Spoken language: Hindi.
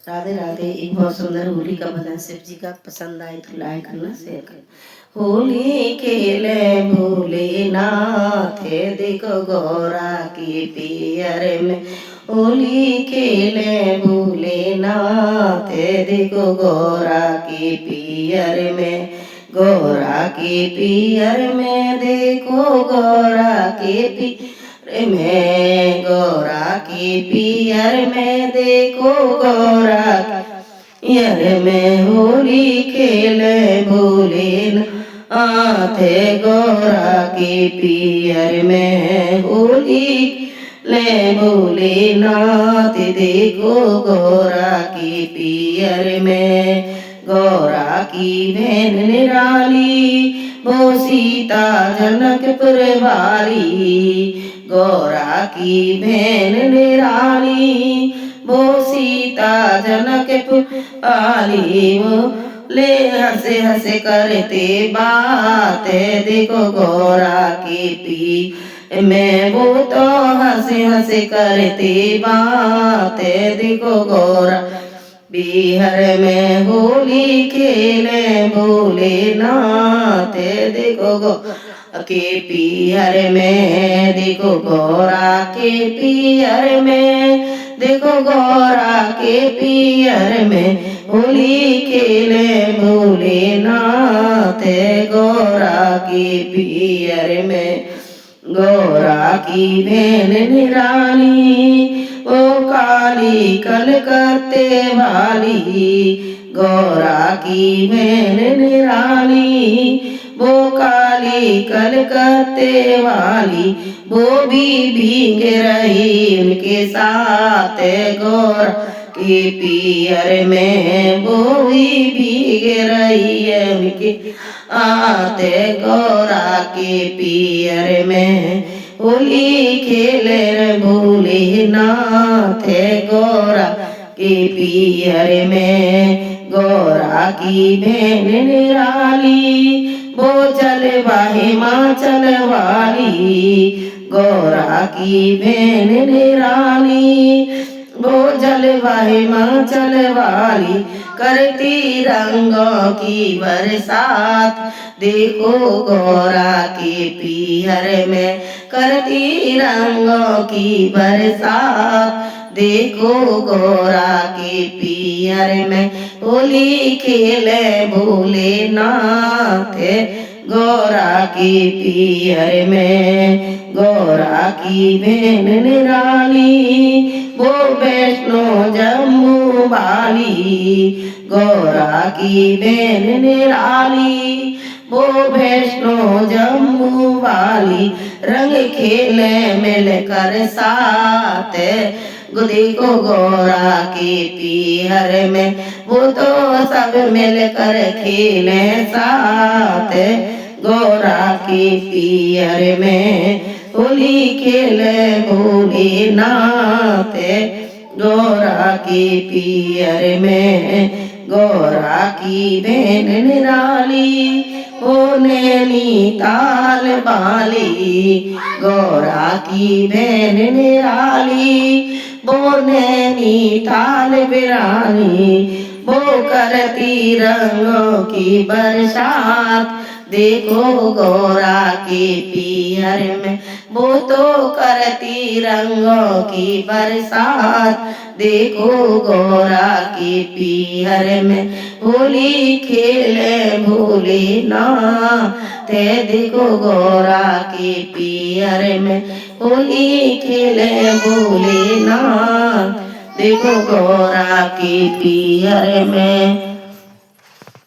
राधे राधे। एक बहुत सुंदर होली का भजन शिव जी का पसंद आए तो लाइक करना, शेयर करना। होली खेले भोलेनाथ देखो गौरा की पियर में। होली खेले भोलेनाथ देखो गौरा की पियर में। गौरा की पियर में देखो गौरा की पियर में। गौरा की पियर में देखो गौरा पियर में। होली खेले भोलेनाथ गौरा की पियर में। होली ले भोलेनाथ देखो गौरा की पियर में। गौरा की बहन निराली वो सीता जनकपुर वाली। गौरा की बहन निराली वो सीता जनकपुर वाली। वो ले हंसे हंसे करते बात देखो गौरा की पी में। वो तो हंसे हंसे करते बात देखो गौरा बिहार में। होली खेले भोलेनाथ देखो गौरा के पियर में। देखो गौरा के पियर में। देखो गौरा के पियर में। होली खेले भोलेनाथ गौरा के पियर में। गौरा की बहन निराली ओ काली कलकत्ते वाली। गौरा की बहन निराली वो काली कलकत्ते वाली। वो भी भीग रही उनके साथ गौरा के पियर में। वो भी भीग रही है उनके आते गौरा के पियर में। होली खेले भोलेनाथ गौरा के पियर में। गौरा की बहन निराली वो चलवा हिमाचल वाली। गौरा की बहन निराली वो जलवा हिमाचल वाली। करती रंगों की बरसात देखो गौरा के पियर में। करती रंगों की बरसात देखो गौरा के पियर में। होली खेले भोलेनाथ गौरा के पियर में। गौरा की बहन निराली वो वैष्णो जम्मू वाली। गौरा की बहन निराली वो वैष्णो जम्मू वाली। रंग खेले मिलकर साथ देखो गौरा के पियर में। वो तो सब मिलकर खेले साथ गौरा के पियर में। होली खेले भोलेनाथ गौरा के पियर में। गौरा की बहन निराली ओ नैनीताल वाली। गौरा की बहन निराली वो नैनीताल बिरानी। वो करती रंगों की बरसात देखो गौरा के पियर में। वो तो करती रंगों की बरसात देखो गौरा के पियर में। होली खेले भोलेनाथ देखो गौरा के पियर में। होली खेले भोलेनाथ देखो गौरा के पियर में।